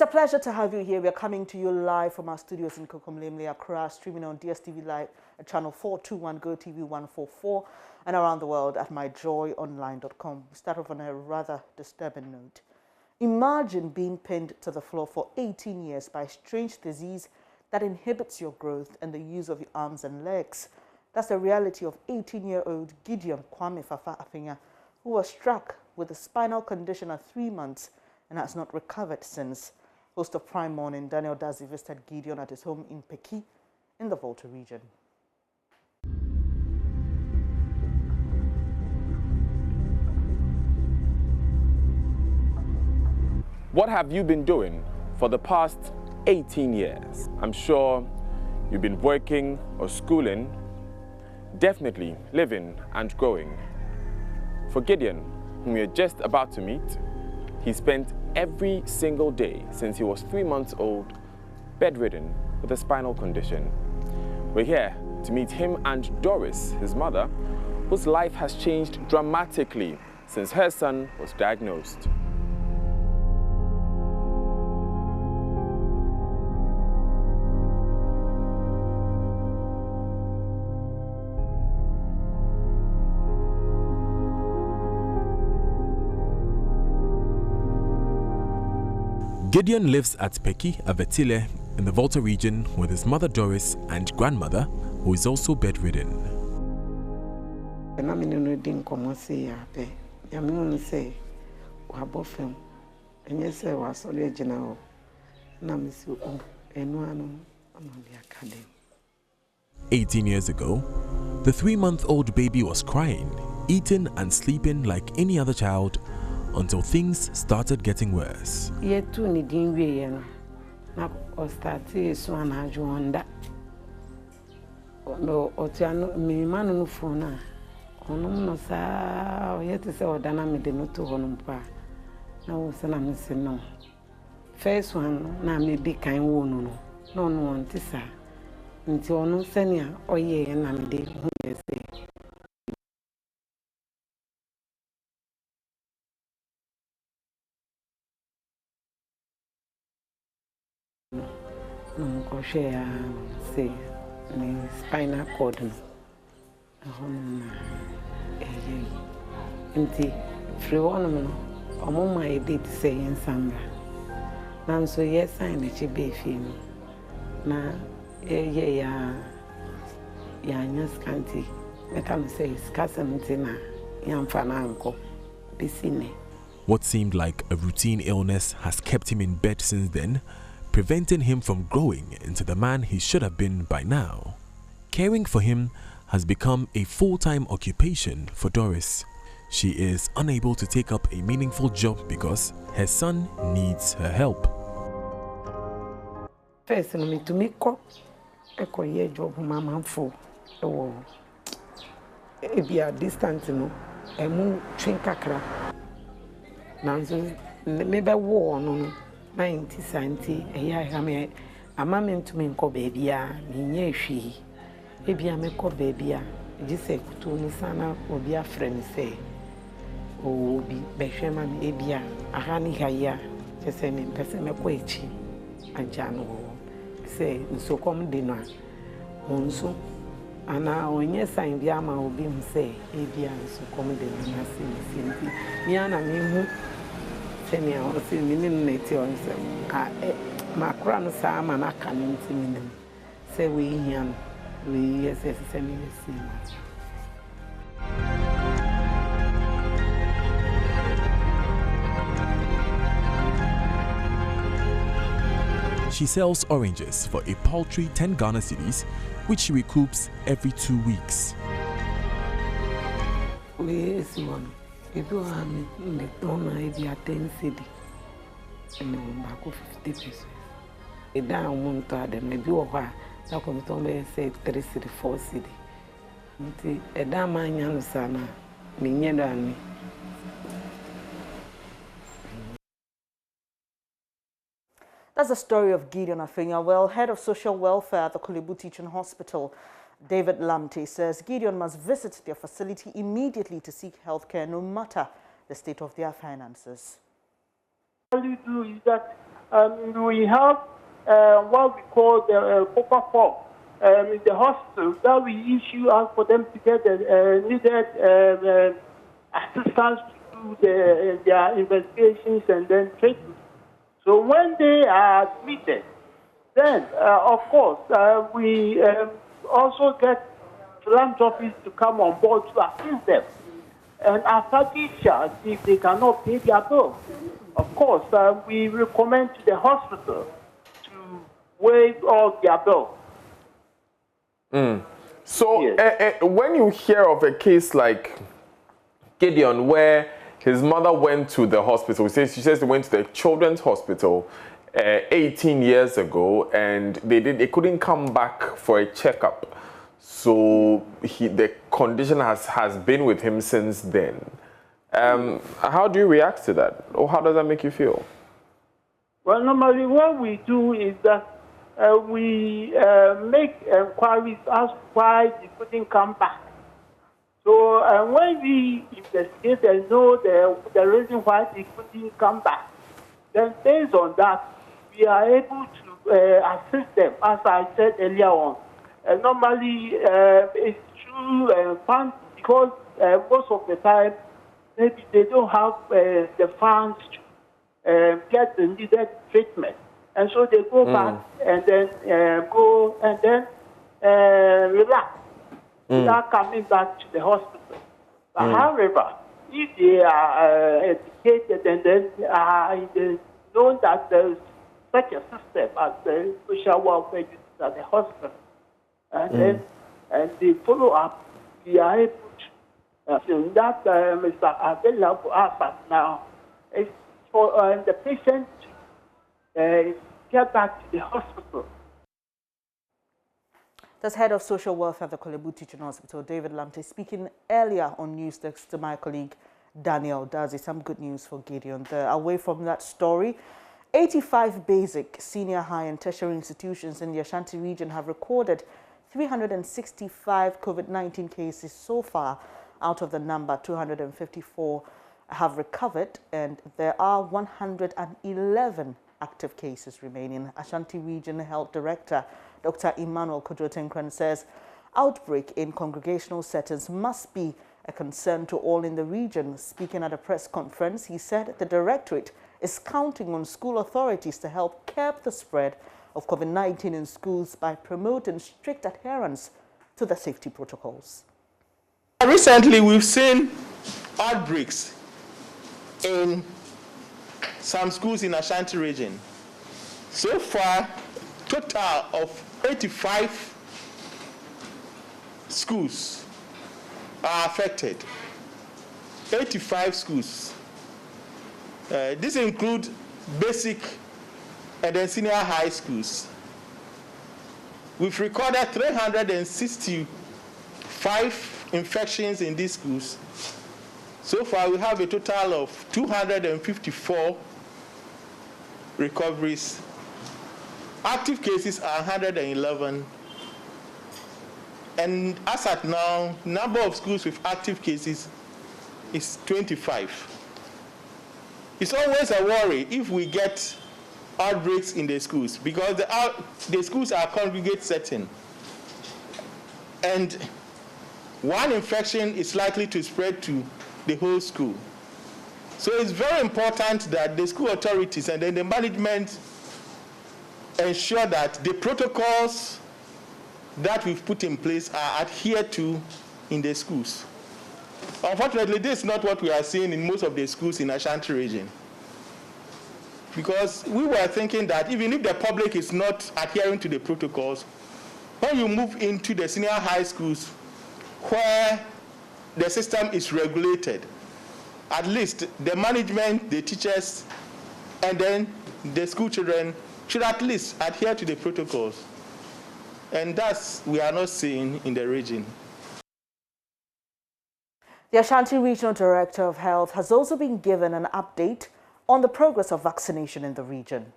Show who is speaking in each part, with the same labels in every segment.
Speaker 1: It's a pleasure to have you here. We are coming to you live from our studios in Kokomlemle, Accra, streaming on DSTV Live at channel 421, GoTV 144, and around the world at myjoyonline.com. We start off on a rather disturbing note. Imagine being pinned to the floor for 18 years by a strange disease that inhibits your growth and the use of your arms and legs. That's the reality of 18-year-old Gideon Kwame Fafa Afinya, who was struck with a spinal condition at 3 months and has not recovered since. Host of Prime Morning, Daniel Dazi, visited Gideon at his home in Peki in the Volta region.
Speaker 2: What have you been doing for the past 18 years? I'm sure you've been working or schooling, definitely living and growing. For Gideon, whom we are just about to meet, he spent every single day since he was 3 months old, bedridden with a spinal condition. We're here to meet him and Doris, his mother, whose life has changed dramatically since her son was diagnosed.
Speaker 3: Gideon lives at Peki, Avetile, in the Volta region with his mother Doris and grandmother, who is also bedridden. "18 years ago, the 3-month-old baby was crying, eating and sleeping like any other child, until things started getting worse.
Speaker 4: Ye tu ni dinwe yen na o start so anaju onda no otiano mi manu no fona onum no sa o yete se odana me de no to honum pa na wo se na me se no first one na me di kan wo no no no ntisa nti onu senia oye na me de hu se share say the spinal cord nti free one no my date say in samba na so yes sign the be film na ya nya scanty me can say scasementi na yamfa na anko bisine.
Speaker 3: What seemed like a routine illness has kept him in bed since then, preventing him from growing into the man he should have been by now. Caring for him has become a full-time occupation for Doris. She is unable to take up a meaningful job because her son needs her help.
Speaker 4: First, I need to make a job mama for be a distance, a move train kakra. Now, maybe war no. 90 centi a mamma to me ko baby me hwe e bia me ko baby a ji se kuto ni sana obi a friend say obi be hwe ma me e bia aha ni haya se se me pese me ko echi aja no se nso kom de no onso ana onye sign bia ma obi mu say e bia nso kom de no na se mi ana me hu senior or see minimity on some macron sama na kaninti minim say we here we yes semi
Speaker 3: She sells oranges for a paltry 10 Ghana cedis, which she recoups every 2 weeks.
Speaker 4: We one. People have me don't idea 10 cedi and then back 50 pesos. A down one to them, maybe over that come to me say 3 cedi, 4 cedi. A damn man, Yanusana, me.
Speaker 1: That's the story of Gideon Afinya. Well, head of social welfare at the Kolebu Teaching Hospital, David Lamte, says Gideon must visit their facility immediately to seek health care, no matter the state of their finances.
Speaker 5: All you do is that we have what we call the paper form in the hospital that we issue out for them to get the needed assistance to do their investigations and then treatment. So when they are admitted, then, of course, we also get philanthropists to come on board to assist them. And after discharge, if they cannot pay their bills, of course, we recommend to the hospital to waive all their bills.
Speaker 2: So
Speaker 5: Yes.
Speaker 2: when you hear of a case like Gideon, where his mother went to the hospital, she says they went to the children's hospital 18 years ago, and they couldn't come back for a checkup. So the condition has been with him since then. How do you react to that, or how does that make you feel?
Speaker 5: Well, normally what we do is that we make inquiries as to why they couldn't come back. So when we investigate and know the reason why they couldn't come back, then based on that, we are able to assist them, as I said earlier on. Normally, it's through funds, because most of the time, maybe they don't have the funds to get the needed treatment. And so they go back and then relax without coming back to the hospital. But however, if they are educated and then know that there is such a system as the social welfare unit at the hospital, and they follow up, we are able to. So that is available for us now. It's for the patient to get back to the hospital.
Speaker 1: That's Head of Social Welfare at the Kolebu Teaching Hospital, David Lamte, speaking earlier on News Desk to my colleague Daniel Dazi. Some good news for Gideon there. Away from that story, 85 basic, senior high and tertiary institutions in the Ashanti region have recorded 365 COVID-19 cases so far. Out of the number, 254 have recovered, and there are 111 active cases remaining. Ashanti Region Health Director Dr. Emmanuel Kojo-Tenkran says outbreak in congregational settings must be a concern to all in the region. Speaking at a press conference, he said the Directorate is counting on school authorities to help curb the spread of COVID-19 in schools by promoting strict adherence to the safety protocols.
Speaker 6: Recently, we've seen outbreaks in some schools in Ashanti region. So far, total of 85 schools are affected. 85 schools. This includes basic and then senior high schools. We've recorded 365 infections in these schools. So far, we have a total of 254 recoveries. Active cases are 111. And as at now, number of schools with active cases is 25. It's always a worry if we get outbreaks in the schools, because the schools are congregate setting. And one infection is likely to spread to the whole school. So it's very important that the school authorities and then the management ensure that the protocols that we've put in place are adhered to in the schools. Unfortunately, this is not what we are seeing in most of the schools in Ashanti region. Because we were thinking that even if the public is not adhering to the protocols, when you move into the senior high schools where the system is regulated, at least the management, the teachers, and then the school children should at least adhere to the protocols. And that's we are not seeing in the region.
Speaker 1: The Ashanti Regional Director of Health has also been given an update on the progress of vaccination in the region.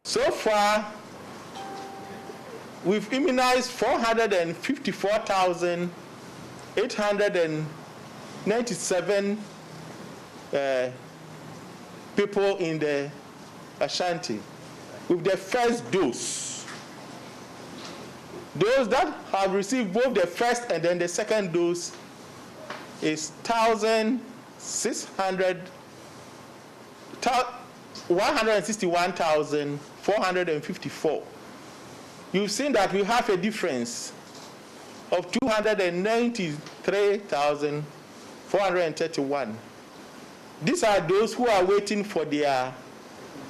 Speaker 6: So far, we've immunized 454,897 people in the Ashanti with the first dose. Those that have received both the first and then the second dose is 161,454. You've seen that we have a difference of 293,431. These are those who are waiting for their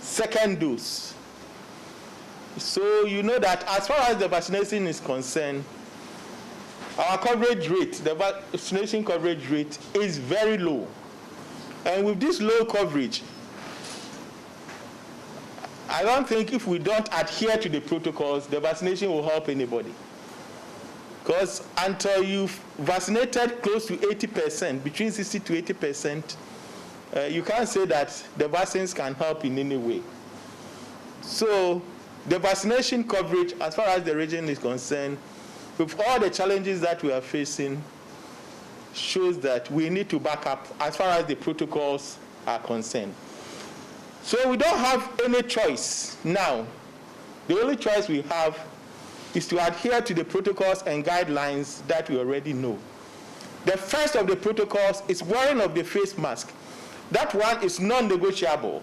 Speaker 6: second dose. So you know that as far as the vaccination is concerned, our coverage rate, the vaccination coverage rate is very low. And with this low coverage, I don't think if we don't adhere to the protocols, the vaccination will help anybody. Because until you've vaccinated close to 80%, between 60 to 80%, you can't say that the vaccines can help in any way. So the vaccination coverage, as far as the region is concerned, with all the challenges that we are facing, shows that we need to back up as far as the protocols are concerned. So we don't have any choice now. The only choice we have is to adhere to the protocols and guidelines that we already know. The first of the protocols is wearing of the face mask. That one is non-negotiable.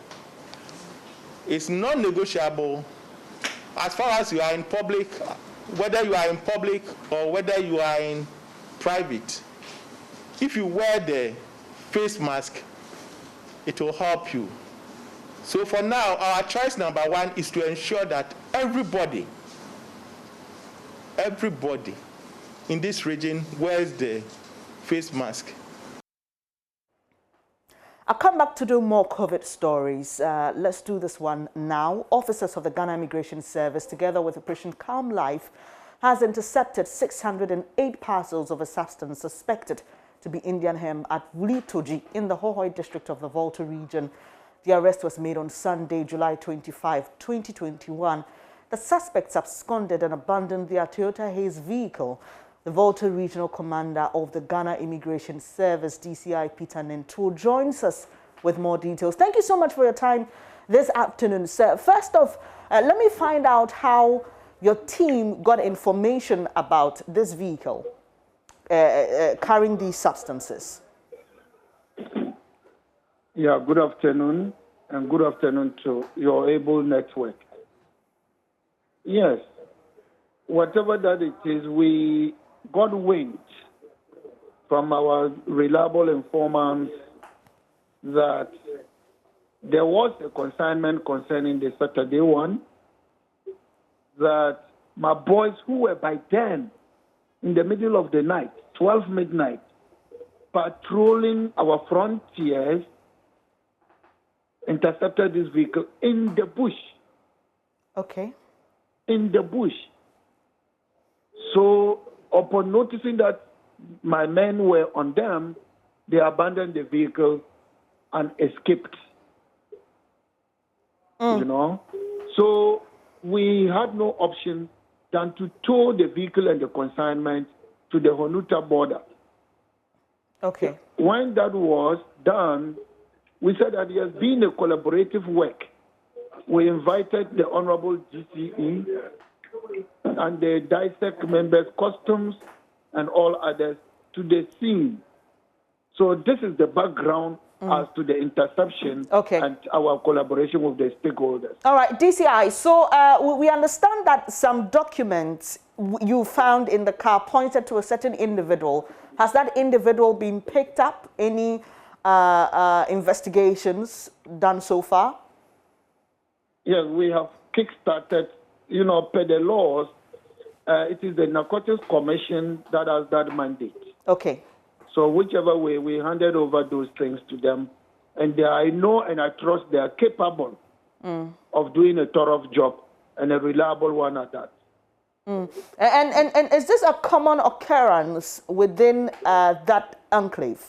Speaker 6: It's non-negotiable as far as you are in public, whether you are in public or whether you are in private. If you wear the face mask, it will help you. So for now, our choice number one is to ensure that everybody in this region wears the face mask.
Speaker 1: I'll come back to do more COVID stories. Let's do this one now. Officers of the Ghana Immigration Service, together with Operation Calm Life, has intercepted 608 parcels of a substance suspected to be Indian hemp at Wulitoji in the Hohoi district of the Volta region. The arrest was made on Sunday, July 25, 2021. The suspects absconded and abandoned their Toyota Haze vehicle. The Volta Regional Commander of the Ghana Immigration Service, DCI Peter Nentu, joins us with more details. Thank you so much for your time this afternoon, sir. First off, let me find out how your team got information about this vehicle carrying these substances.
Speaker 7: Yeah, good afternoon, and good afternoon to your able network. Yes, whatever that it is, we got wind from our reliable informants that there was a consignment concerning the Saturday one, that my boys who were by then in the middle of the night, 12 midnight, patrolling our frontiers, intercepted this vehicle in the bush.
Speaker 1: Okay.
Speaker 7: In the bush. So upon noticing that my men were on them, they abandoned the vehicle and escaped. You know? So we had no option than to tow the vehicle and the consignment to the Honuta border.
Speaker 1: Okay.
Speaker 7: When that was done, we said that it has been a collaborative work. We invited the Honorable GCE and the DISEC members, customs, and all others to the scene. So this is the background as to the interception and our collaboration with the stakeholders.
Speaker 1: All right, DCI, so we understand that some documents you found in the car pointed to a certain individual. Has that individual been picked up? Any investigations done so far?
Speaker 7: Yes, we have kick-started, you know, per the laws. It is the Narcotics Commission that has that mandate.
Speaker 1: Okay.
Speaker 7: So whichever way, we handed over those things to them. And I know and I trust they are capable of doing a thorough job, and a reliable one at that.
Speaker 1: And is this a common occurrence within that enclave?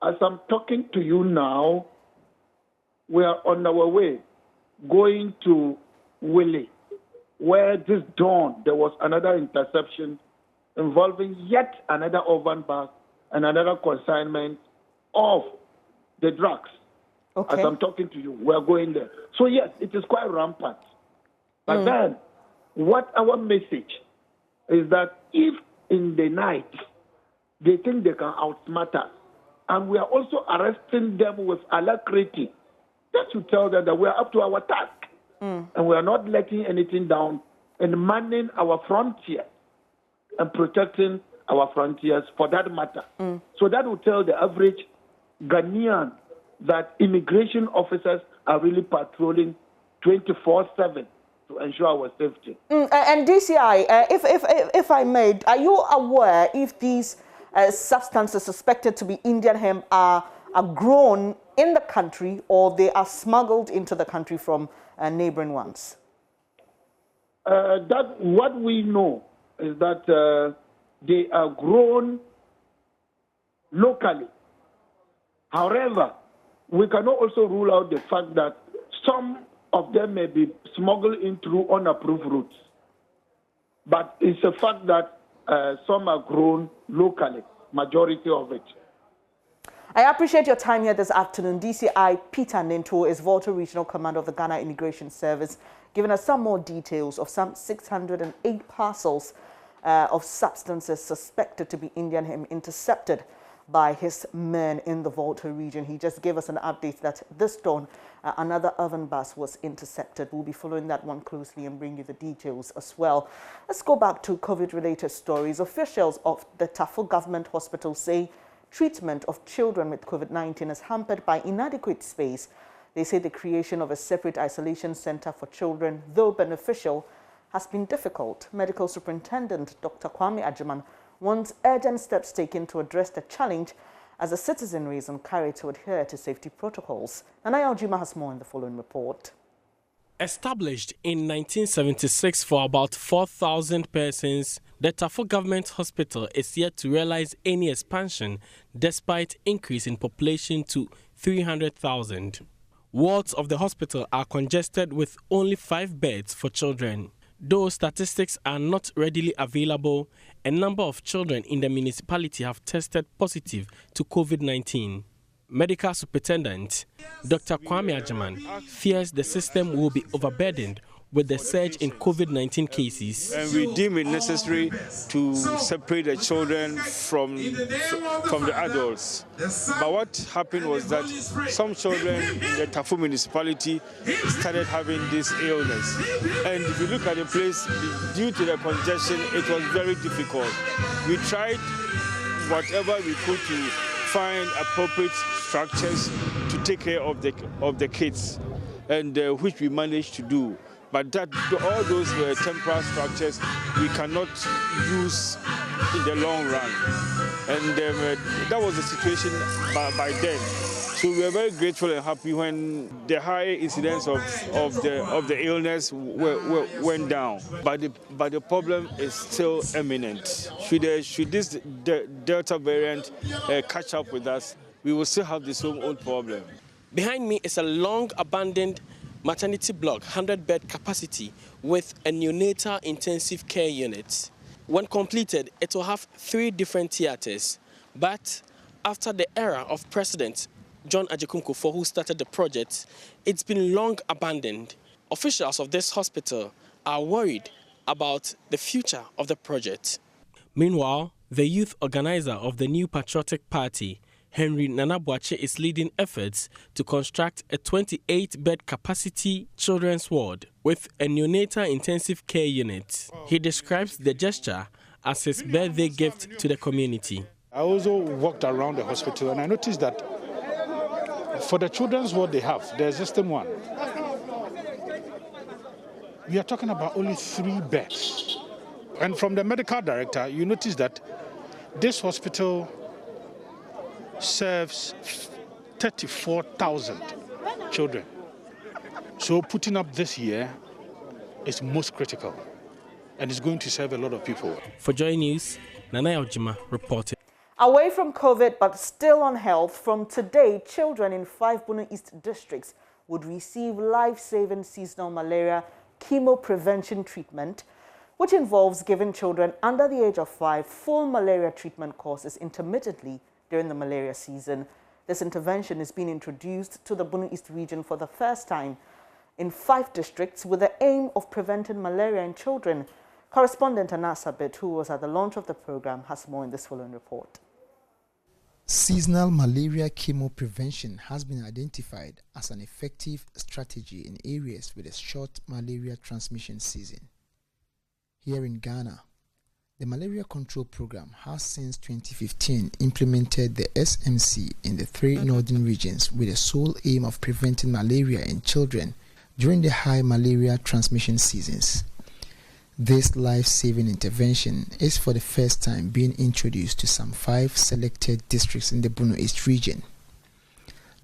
Speaker 7: As I'm talking to you now, we are on our way going to Willie, where this dawn there was another interception involving yet another oven bag and another consignment of the drugs.
Speaker 1: Okay.
Speaker 7: As I'm talking to you, we're going there. So yes, it is quite rampant. But then, what our message is that if in the night they think they can outsmart us, and we are also arresting them with alacrity, that should tell them that we are up to our task. And we are not letting anything down and manning our frontier and protecting our frontiers for that matter. So that will tell the average Ghanaian that immigration officers are really patrolling 24/7 to ensure our safety.
Speaker 1: And DCI, if I may, are you aware if these substances suspected to be Indian hemp are grown in the country or they are smuggled into the country from neighboring ones?
Speaker 7: That what we know is that they are grown locally. However, we cannot also rule out the fact that some of them may be smuggled in through unapproved routes. But it's a fact that some are grown locally, majority of it.
Speaker 1: I appreciate your time here this afternoon. DCI Peter Ninto is Volta Regional Commander of the Ghana Immigration Service, giving us some more details of some 608 parcels of substances suspected to be Indian hemp intercepted by his men in the Volta region. He just gave us an update that this dawn another oven bus was intercepted. We'll be following that one closely and bring you the details as well. Let's go back to COVID-related stories. Officials of the Tafo Government Hospital say treatment of children with COVID-19 is hampered by inadequate space. They say the creation of a separate isolation center for children, though beneficial, has been difficult. Medical Superintendent Dr. Kwame Adjaman wants urgent steps taken to address the challenge as the citizenry is encouraged to adhere to safety protocols. Nana Aljuma has more in the following report.
Speaker 8: Established in 1976 for about 4,000 persons, the Tafo Government Hospital is yet to realize any expansion despite increase in population to 300,000. Wards of the hospital are congested with only 5 beds for children. Though statistics are not readily available, a number of children in the municipality have tested positive to COVID-19. Medical Superintendent Dr. Kwame Adjaman fears the system will be overburdened with the surge in COVID-19 cases.
Speaker 9: And we deem it necessary to separate the children from the adults. But what happened was that some children in the Tafo municipality started having this illness. And if you look at the place, due to the congestion, it was very difficult. We tried whatever we could to find appropriate structures to take care of the kids, and which we managed to do. But all those were temporary structures we cannot use in the long run. And that was the situation by then. So we were very grateful and happy when the high incidence of the illness went down. But the problem is still imminent. Should this Delta variant catch up with us, we will still have the same old problem.
Speaker 8: Behind me is a long abandoned maternity block, 100-bed capacity with a neonatal intensive care unit. When completed, it will have 3 different theaters. But after the era of President John Ajekunkofor, who started the project, it's been long abandoned. Officials of this hospital are worried about the future of the project. Meanwhile, the youth organizer of the New Patriotic Party, Henry Nanabuache, is leading efforts to construct a 28-bed capacity children's ward with a neonatal intensive care unit. He describes the gesture as his birthday gift to the community.
Speaker 10: I also walked around the hospital and I noticed that for the children's ward they have, the existing one, we are talking about only 3 beds. And from the medical director, you notice that this hospital serves 34,000 children. So putting up this year is most critical and it's going to serve a lot of people.
Speaker 8: For Joy News, Nana Aljuma reporting.
Speaker 1: Away from COVID but still on health, from today, children in 5 Bono East districts would receive life-saving seasonal malaria chemo prevention treatment, which involves giving children under the age of 5 full malaria treatment courses intermittently during the malaria season. This intervention is being introduced to the Bono East region for the first time in 5 districts with the aim of preventing malaria in children. Correspondent Anasa Bit, who was at the launch of the program, has more in this following report.
Speaker 11: Seasonal malaria chemo prevention has been identified as an effective strategy in areas with a short malaria transmission season. Here in Ghana, the malaria control program has since 2015 implemented the SMC in the 3 northern regions with the sole aim of preventing malaria in children during the high malaria transmission seasons. This life-saving intervention is for the first time being introduced to some 5 selected districts in the Bono East region.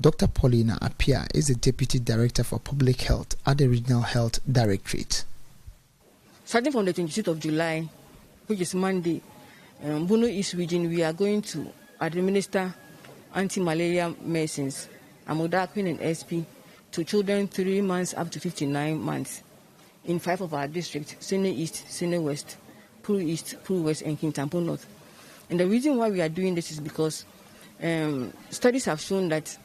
Speaker 11: Dr. Paulina Apia is the Deputy Director for Public Health at the Regional Health Directorate.
Speaker 12: Starting from the 26th of July, which is Monday, Bono East region, we are going to administer anti-malaria medicines, amlodipine and SP, to children 3 months up to 59 months. In 5 of our districts, Sene East, Sene West, Puru East, Puru West, and Kintampo North. And the reason why we are doing this is because studies have shown that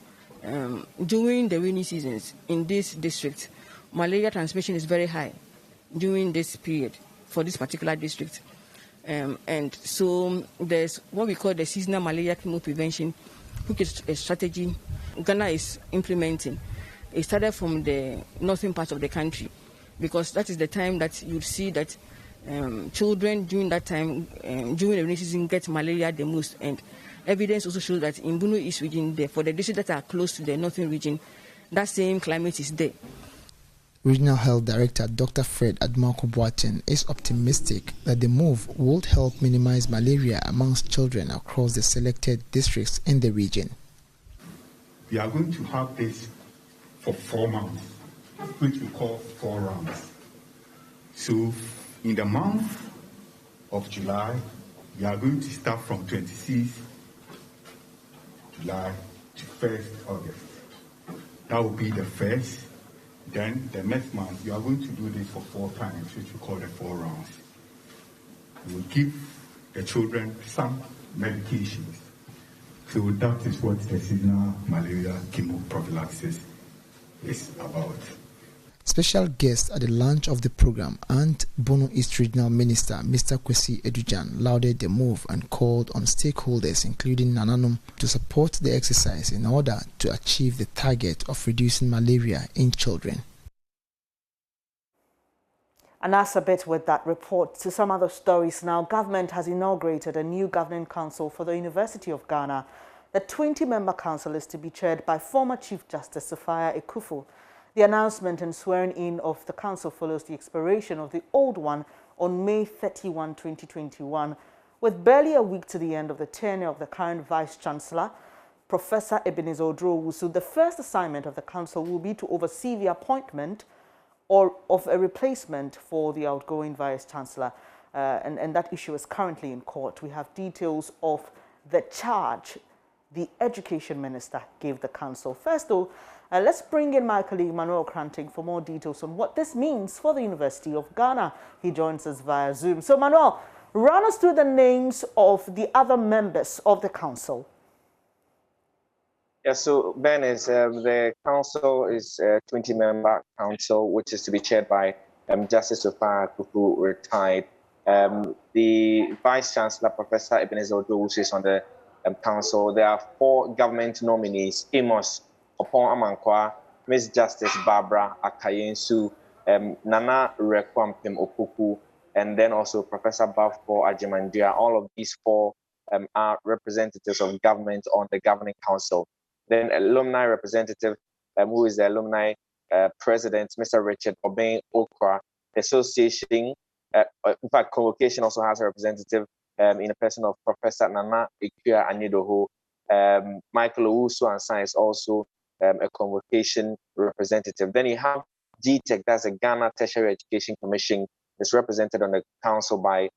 Speaker 12: during the rainy seasons in this district, malaria transmission is very high during this period for this particular district. And so there's what we call the seasonal malaria chemo prevention, which is a strategy Ghana is implementing. It started from the northern part of the country, because that is the time that you see that children during that time, during the rainy season, get malaria the most. And evidence also shows that in Bono East region, for the districts that are close to the northern region, that same climate is there.
Speaker 11: Regional Health Director Dr. Fred Admarko Boateng is optimistic that the move would help minimize malaria amongst children across the selected districts in the region.
Speaker 13: We are going to have this for 4 months, which we call 4 rounds. So in the month of July, we are going to start from 26th July to 1st August. That will be the first. Then the next month, we are going to do this for 4 times, which we call the 4 rounds. We will give the children some medications. So that is what the seasonal malaria chemo prophylaxis is about.
Speaker 11: Special guest at the launch of the program and Bono East Regional Minister Mr. Kwesi Edujan lauded the move and called on stakeholders including Nananom to support the exercise in order to achieve the target of reducing malaria in children.
Speaker 1: And that's a bit with that report. To some other stories now, government has inaugurated a new governing council for the University of Ghana. The 20-member council is to be chaired by former Chief Justice Sophia Ekufu. The announcement and swearing in of the council follows the expiration of the old one on May 31, 2021. With barely a week to the end of the tenure of the current Vice-Chancellor, Professor Ebenezer Oduro-Owusu, the first assignment of the council will be to oversee the appointment or of a replacement for the outgoing Vice-Chancellor. And that issue is currently in court. We have details of the charge the Education Minister gave the council. First, though, let's bring in my colleague Manuel Kranting for more details on what this means for the University of Ghana. He joins us via Zoom. So, Manuel, run us through the names of the other members of the council.
Speaker 14: Yes, so Ben, the council is a 20-member council, which is to be chaired by Justice Sophia Ekufu, retired. The Vice-Chancellor, Professor Ebenezer Oduro-Owusu, is on the council. There are 4 government nominees: Amos Opon Amankwa, Miss Justice Barbara Akayensu, Nana Rekwampem Opoku, and then also Professor Bafo Ajimandia. All of these 4 are representatives of government on the governing council. Then alumni representative, who is the alumni president, Mr. Richard Obeng Okra. The association, in fact, convocation also has a representative in the person of Professor Nana Ikua Anidoho. Michael Owusu Ansan is also a convocation representative. Then you have GTEC, that's the Ghana Tertiary Education Commission. It's represented on the council by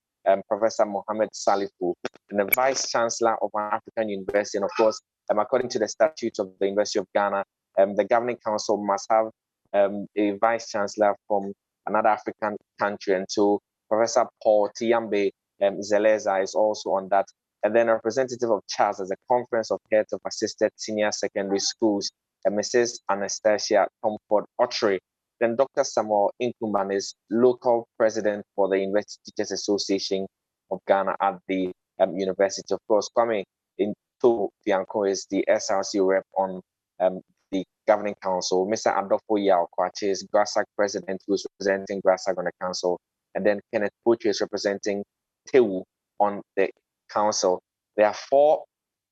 Speaker 14: Professor Mohammed Salifu, and the Vice-Chancellor of an African university. And of course, according to the statutes of the University of Ghana, the governing council must have a Vice-Chancellor from another African country. And so Professor Paul Tiyambe Zeleza is also on that And then a representative of CHAS as a Conference of Heads of Assisted Senior Secondary Schools, Mrs. Anastasia Comfort Ottery. Then Dr. Samuel Inkuman is local president for the University Teachers Association of Ghana at the university. Of course, Kwame Bianco is the SRC rep on the governing council. Mr. Adolfo Yao Kwache is GRASAC president, who is representing GRASAC on the council. And then Kenneth Puche is representing TEU on the council. There are 4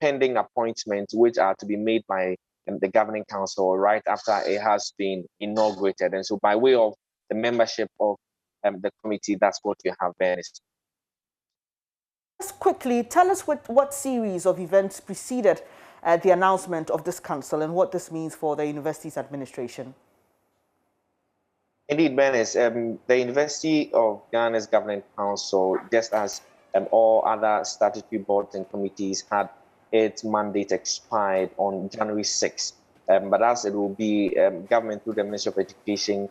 Speaker 14: pending appointments which are to be made by the governing council right after it has been inaugurated. And so by way of the membership of the committee, that's what you have, Bernice.
Speaker 1: Just quickly, tell us what series of events preceded the announcement of this council and what this means for the university's administration.
Speaker 14: Indeed, Bernice, the University of Ghana's Governing Council, just as all other statutory boards and committees, had its mandate expired on January 6th. But as it will be, government through the Ministry of Education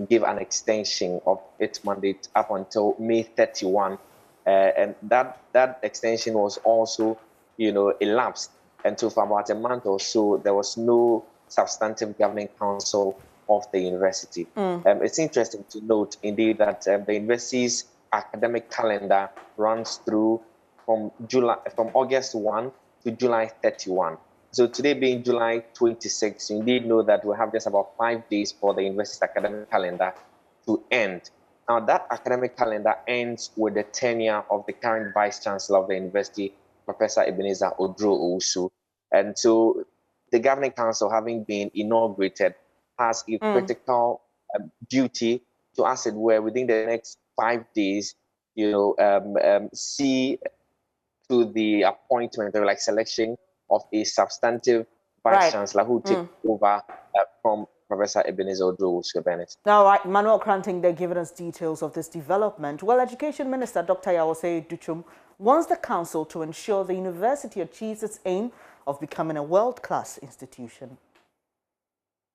Speaker 14: give an extension of its mandate up until May 31. And that extension was also, elapsed. And so for about a month or so, there was no substantive governing council of the university. It's interesting to note, indeed, that the university's academic calendar runs through from August 1 to July 31. So today being July 26, you indeed know that we have just about 5 days for the university's academic calendar to end. Now, that academic calendar ends with the tenure of the current Vice Chancellor of the university, Professor Ebenezer Odro-Owusu. And so the Governing Council, having been inaugurated, has a critical duty to, as it were, within the next 5 days, see to the appointment or selection of a substantive Vice Chancellor who takes over from Professor Ebenezer Odro-Owusu.
Speaker 1: Now, right, Manuel Kranting, they're giving us details of this development. Well, Education Minister Dr. Yawose Duchum wants the council to ensure the university achieves its aim of becoming a world-class institution.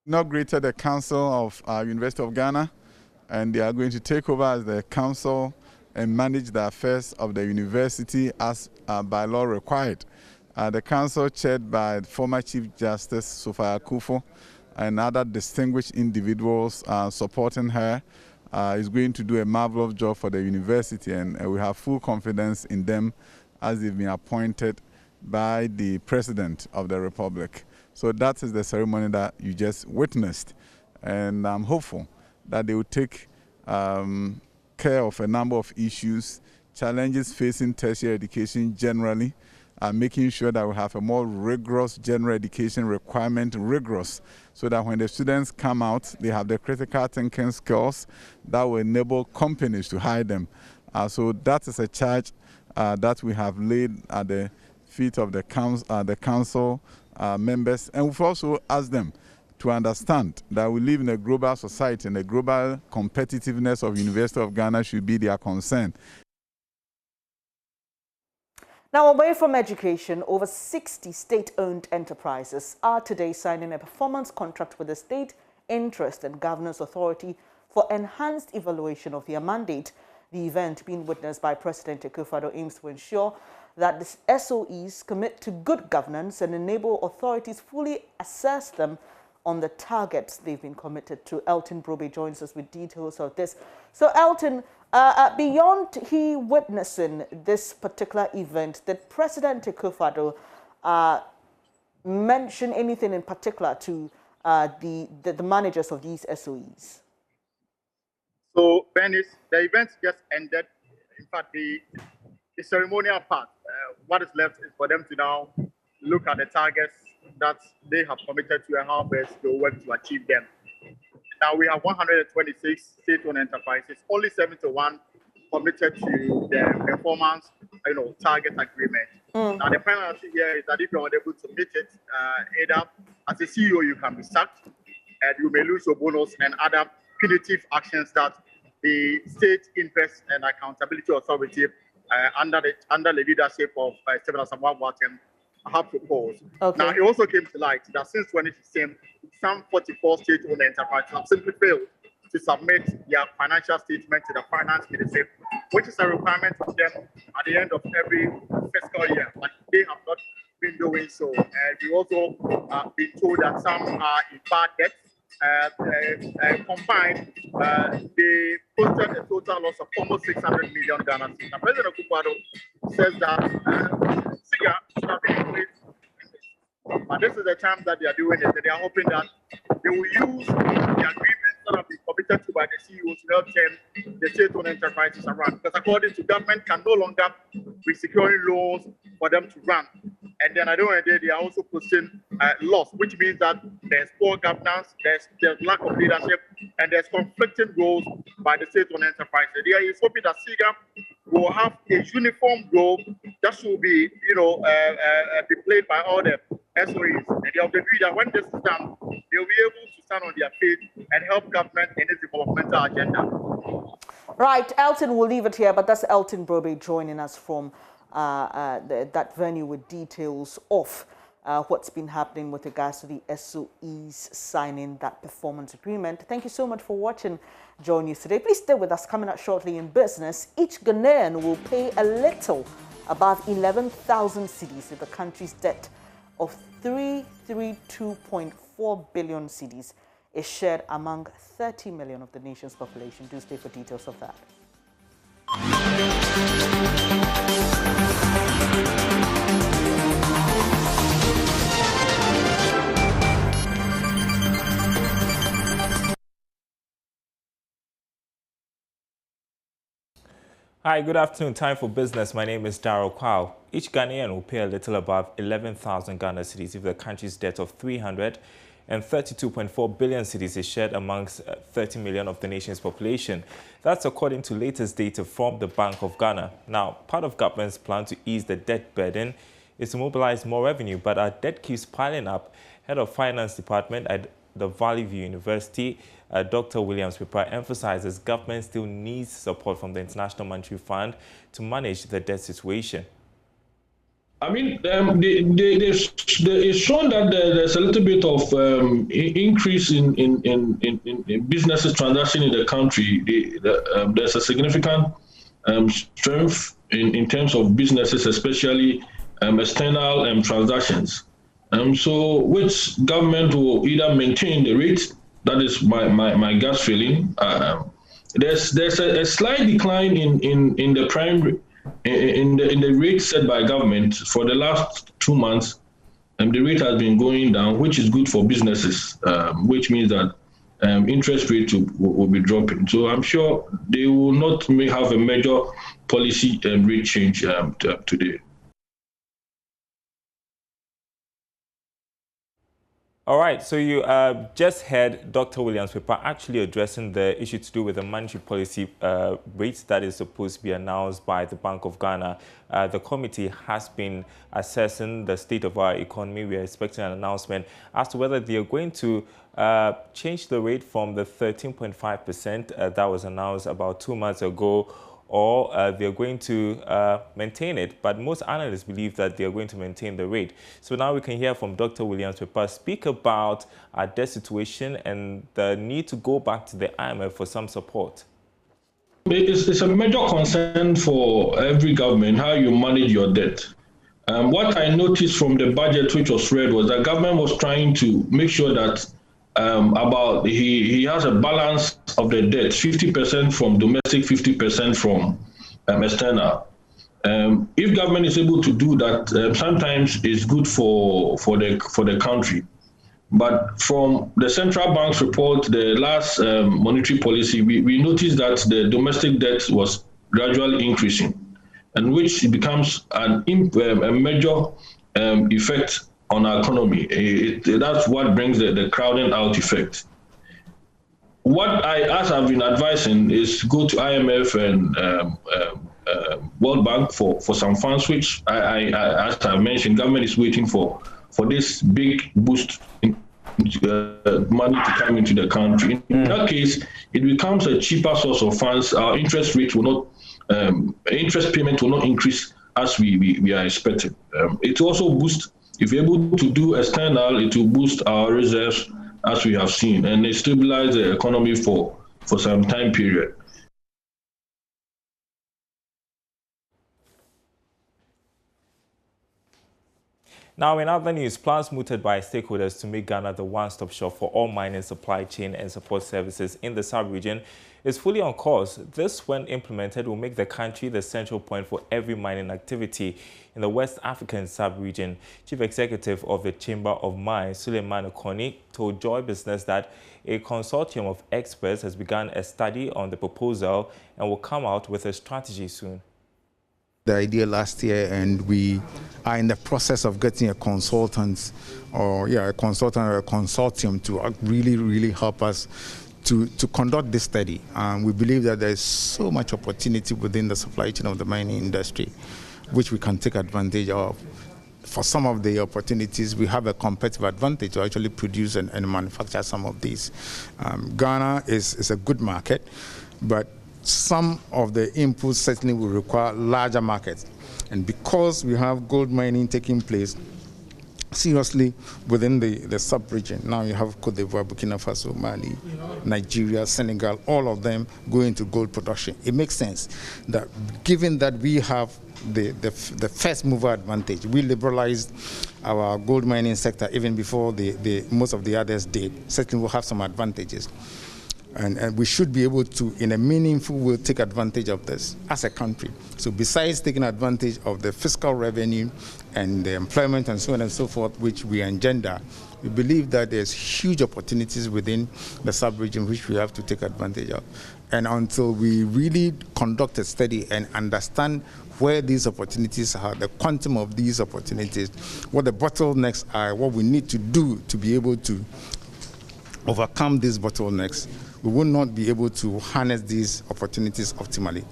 Speaker 15: Inaugurated the Council of University of Ghana, and they are going to take over as the council and manage the affairs of the university as by law required. The council, chaired by former Chief Justice Sophia Akufo and other distinguished individuals supporting her, is going to do a marvelous job for the university, and we have full confidence in them as they've been appointed by the President of the Republic. So that is the ceremony that you just witnessed, and I'm hopeful that they will take care of a number of issues, challenges facing tertiary education generally, making sure that we have a more rigorous general education requirement, so that when the students come out, they have the critical thinking skills that will enable companies to hire them. So that is a charge that we have laid at the feet of the council members, and we've also asked them to understand that we live in a global society, and the global competitiveness of University of Ghana should be their concern.
Speaker 1: Now, away from education, over 60 state-owned enterprises are today signing a performance contract with the State Interest and Governance Authority for enhanced evaluation of their mandate. The event, being witnessed by President Akufo-Addo, aims to ensure that the SOEs commit to good governance and enable authorities fully assess them on the targets they've been committed to. Elton Brobe joins us with details of this. So, Elton, beyond he witnessing this particular event, did President Akufo-Addo mention anything in particular to the managers of these SOEs?
Speaker 16: So, Bernice, the event just ended. In fact, the ceremonial part, what is left is for them to now look at the targets that they have committed to and how best they work to achieve them. Now we have 126 state-owned enterprises, only 71 committed to the performance, target agreement. Now the penalty here is that if you're unable to meet it, either as a CEO you can be sacked, and you may lose your bonus, and other punitive actions that the State Interest and Accountability Authority under the leadership of Stephen Asamoah Boateng have proposed. Okay. Now, it also came to light that since 2015, some 44 state-owned enterprises have simply failed to submit their financial statement to the Finance Ministry, which is a requirement of them at the end of every fiscal year, but they have not been doing so. We also been told that some are in bad debt. Combined, they posted a total loss of almost 600 million Ghana cedis. Now, President Akufo-Addo says that SIGA should have been in place. But this is the time that they are doing it, and they are hoping that they will use the agreements that have been committed to by the CEO to help turn the state-owned enterprises around. Because according to government, can no longer be securing loans for them to run. And then at the end of the day, they are also posting loss, which means that there's poor governance, there's lack of leadership, and there's conflicting goals by the state-owned enterprises. They are hoping that SIGA will have a uniform goal that should be, be played by all the SOEs. And they have agreed that when this is done, they'll be able to stand on their feet and help government in its developmental agenda.
Speaker 1: Right, Elton, we'll leave it here, but that's Elton Brobe joining us from that venue with details of what's been happening with regards to the SOEs signing that performance agreement. Thank you so much for watching Joy News today. Please stay with us. Coming up shortly in business, each Ghanaian will pay a little above 11,000 cedis if the country's debt of 332.4 billion cedis is shared among 30 million of the nation's population. Do stay for details of that.
Speaker 17: Hi, good afternoon. Time for business. My name is Darryl Kwao. Each Ghanaian will pay a little above 11,000 Ghana cedis if the country's debt of 332.4 billion cedis is shared amongst 30 million of the nation's population. That's according to latest data from the Bank of Ghana. Now, part of government's plan to ease the debt burden is to mobilize more revenue, but our debt keeps piling up. Head of Finance Department at the Valley View University, Dr. Williams Pippa, emphasizes government still needs support from the International Monetary Fund to manage the debt situation.
Speaker 18: I mean, it's shown that there's a little bit of increase in businesses transaction in the country. There's a significant strength in terms of businesses, especially external transactions. So which government will either maintain the rate, that is my gut feeling. There's a slight decline in the prime in the rate set by government for the last 2 months. The rate has been going down, which is good for businesses, which means that interest rates will be dropping. So I'm sure they will not have a major policy rate change today.
Speaker 17: All right, so you just heard Dr. Williams Pippa actually addressing the issue to do with the monetary policy rates that is supposed to be announced by the Bank of Ghana. The committee has been assessing the state of our economy. We are expecting an announcement as to whether they are going to change the rate from the 13.5% that was announced about 2 months ago, or they're going to maintain it. But most analysts believe that they're going to maintain the rate. So now we can hear from Dr. Williams Pippa speak about our debt situation and the need to go back to the IMF for some support.
Speaker 18: It's a major concern for every government, how you manage your debt. What I noticed from the budget which was read was that government was trying to make sure that he has a balance of the debt, 50% from domestic, 50% from external. If government is able to do that, sometimes it's good for the country. But from the central bank's report, the last monetary policy, we noticed that the domestic debt was gradually increasing, and which becomes a major effect on our economy. That's what brings the crowding out effect. What as I've been advising is go to IMF and World Bank for some funds, which as I mentioned, government is waiting for this big boost in money to come into the country. In that case, it becomes a cheaper source of funds. Our interest rate will not, interest payment will not increase as we are expecting. It also boosts. If we're able to do external, it will boost our reserves, as we have seen, and it stabilize the economy for some time period.
Speaker 17: Now, in other news, plans mooted by stakeholders to make Ghana the one-stop shop for all mining supply chain and support services in the sub-region is fully on course. This, when implemented, will make the country the central point for every mining activity in the West African sub-region. Chief Executive of the Chamber of Mines, Suleiman Okoni, told Joy Business that a consortium of experts has begun a study on the proposal and will come out with a strategy soon.
Speaker 19: The idea last year, and we are in the process of getting a consultant or a consortium to really help us to conduct this study. We believe that there is so much opportunity within the supply chain of the mining industry, which we can take advantage of. For some of the opportunities, we have a competitive advantage to actually produce and manufacture some of these. Ghana is a good market, but some of the inputs certainly will require larger markets. And because we have gold mining taking place seriously within the sub-region, now you have Cote d'Ivoire, Burkina Faso, Mali, Nigeria, Senegal, all of them going into gold production. It makes sense that given that we have the first mover advantage, we liberalized our gold mining sector even before most of the others did, certainly we'll have some advantages. And we should be able to, in a meaningful way, take advantage of this as a country. So besides taking advantage of the fiscal revenue and the employment and so on and so forth, which we engender, we believe that there's huge opportunities within the sub-region which we have to take advantage of. And until we really conduct a study and understand where these opportunities are, the quantum of these opportunities, what the bottlenecks are, what we need to do to be able to overcome these bottlenecks, we will not be able to harness these opportunities optimally.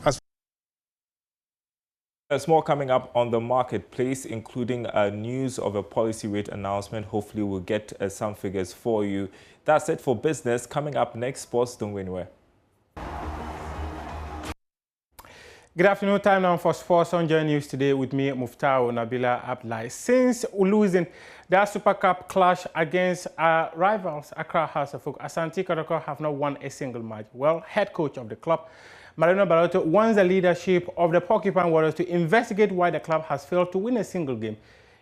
Speaker 17: There's more coming up on the marketplace, including news of a policy rate announcement. Hopefully we'll get some figures for you. That's it for business. Coming up next, sports. Don't go anywhere.
Speaker 20: Good afternoon, time now for Sports on Joy News today with me, Muftao Nabila Abdullahi. Since losing their Super Cup clash against our rivals, Accra House of Folk, Asante Kotoko have not won a single match. Well, head coach of the club, Marino Barroto, wants the leadership of the Porcupine Warriors to investigate why the club has failed to win a single game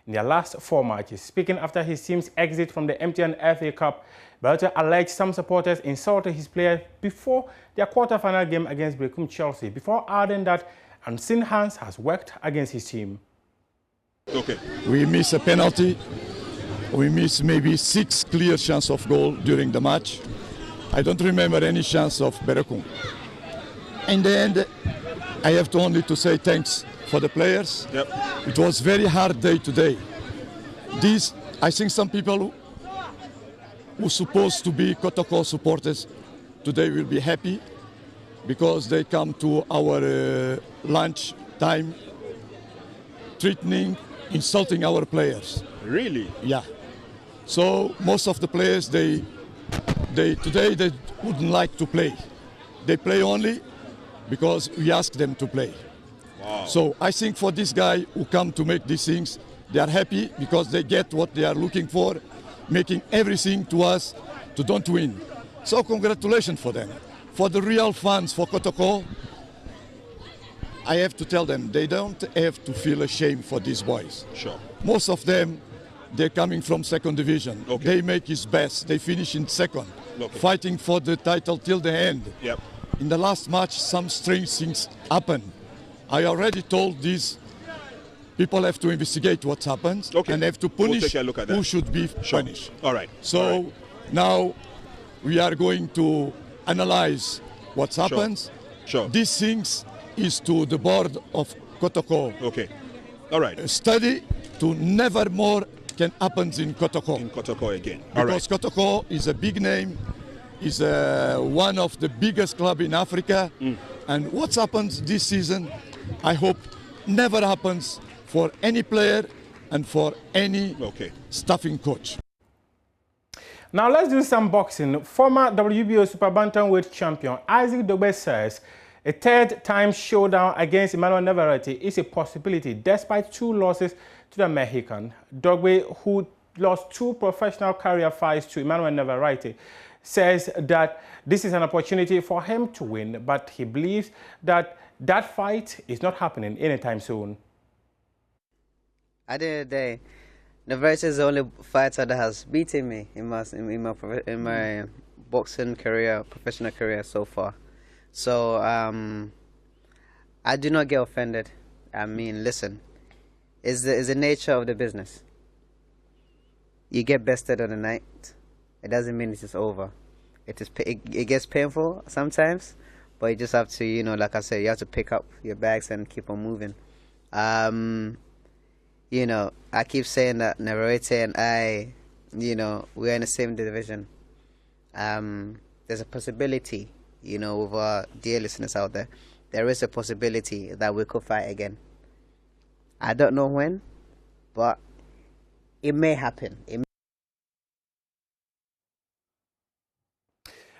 Speaker 20: in their last 4 matches. Speaking after his team's exit from the MTN FA Cup, Barroto alleged some supporters insulted his players before their quarter-final game against Brecum Chelsea, before adding that unseen hands has worked against his team.
Speaker 21: Okay. We miss a penalty. We miss maybe 6 clear chances of goal during the match. I don't remember any chance of Brecum. In the end, I have to only to say thanks for the players. Yep. It was very hard day today. I think some people who supposed to be Kotoko supporters today will be happy because they come to our lunch time threatening, insulting our players. Really? Yeah. So most of the players, today they wouldn't like to play. They play only because we ask them to play. Wow. So I think for this guy who come to make these things, they are happy because they get what they are looking for, making everything to us to don't win. So congratulations for them. For the real fans for Kotoko, I have to tell them they don't have to feel ashamed for these boys. Sure. Most of them, they're coming from second division. Okay. They make his best. They finish in second, okay, fighting for the title till the end. Yep. In the last match, some strange things happened. I already told these people have to investigate what happens, okay, and have to punish who should be punished. All right. So now we are going to analyze what happens. Sure. These things is to the board of Kotoko. Okay. All right. A study to never more can happen in Kotoko. In Kotoko again. Because Kotoko is a big name, is one of the biggest clubs in Africa. And what happens this season, I hope never happens for any player and for any staffing coach.
Speaker 20: Now let's do some boxing. Former WBO Super Bantamweight champion Isaac DOGBOE says a third-time showdown against Emmanuel Navarrete is a possibility despite 2 losses to the Mexican. DOGBOE, who lost 2 professional career fights to Emmanuel Navarrete, says that this is an opportunity for him to win, but he believes that that fight is not happening anytime soon.
Speaker 22: At the end of the day,
Speaker 3: Navarrette is the only fighter that has beaten me in my boxing career, professional career so far. So I do not get offended. I mean, listen, it's the nature of the business. You get bested on the night. It doesn't mean it is over. It gets painful sometimes, but you just have to, you know, like I said, you have to pick up your bags and keep on moving. You know, I keep saying that Navarrette and I, you know, we're in the same division. There's a possibility, you know, with our dear listeners out there, there is a possibility that we could fight again. I don't know when, but it may happen.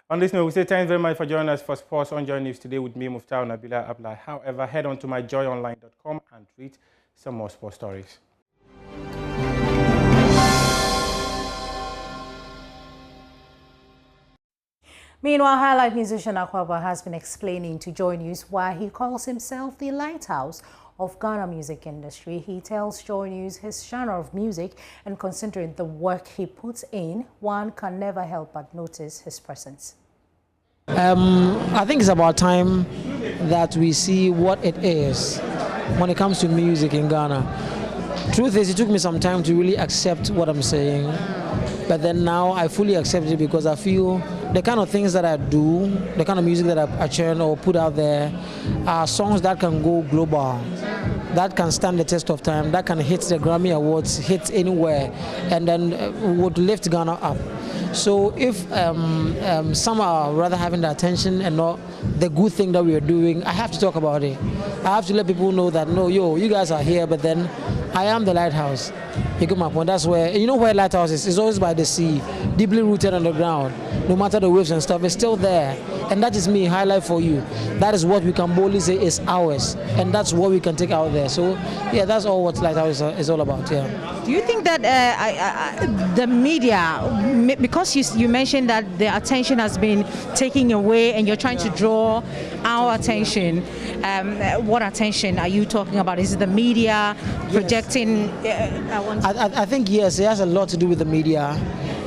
Speaker 20: On this note, we say thanks very much for joining us for Sports on Joy News today with me, Muftau Nabila Ablai. However, head on to myjoyonline.com and read some more sports stories.
Speaker 22: Meanwhile, highlight musician Akwaba has been explaining to Joy News why he calls himself the lighthouse of Ghana music industry. He tells Joy News his genre of music, and considering the work he puts in, one can never help but notice his presence.
Speaker 23: I think it's about time that we see what it is when it comes to music in Ghana. Truth is, it took me some time to really accept what I'm saying, but then now I fully accept it because I feel the kind of things that I do, the kind of music that I churn or put out there are songs that can go global, that can stand the test of time, that can hit the Grammy Awards, hit anywhere, and then would lift Ghana up. So if some are rather having the attention and not the good thing that we are doing, I have to talk about it. I have to let people know that, no, you guys are here, but then I am the lighthouse. You get my point? That's where, you know where lighthouse is? It's always by the sea, deeply rooted on the ground. No matter the waves and stuff, it's still there. And that is me, highlight for you. That is what we can boldly say is ours. And that's what we can take out there. So, yeah, that's all what lighthouse is all about, yeah.
Speaker 24: Do you think that the media, because you mentioned that the attention has been taken away and you're trying to draw our attention, what attention are you talking about? Is it the media projecting?
Speaker 23: I think, yes, it has a lot to do with the media.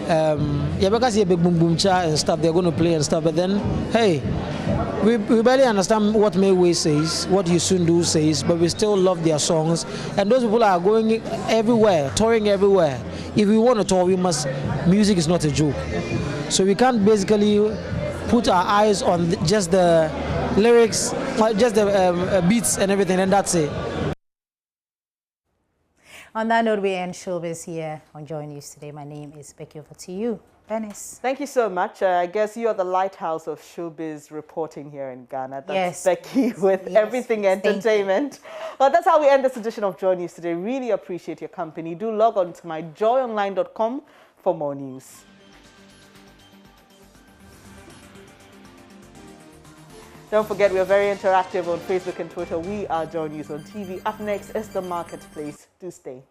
Speaker 23: Yeah, because you're big boom boom cha and stuff, they're going to play and stuff, but then, hey, we barely understand what Midday says, what Yusundu says, but we still love their songs. And those people are going everywhere, touring everywhere. If we want to tour, music is not a joke. So we can't basically put our eyes on just the lyrics, just the beats and everything, and that's it.
Speaker 22: On that note, we end showbiz here on Joy News today. My name is Becky. Over to you, Venice.
Speaker 1: Thank you so much. I guess you are the lighthouse of showbiz reporting here in Ghana. That's
Speaker 22: yes,
Speaker 1: Becky with everything entertainment. Well, that's how we end this edition of Joy News today. Really appreciate your company. Do log on to myjoyonline.com for more news. Don't forget, we are very interactive on Facebook and Twitter. We are Joy News on TV. Up next is The Marketplace. Do stay.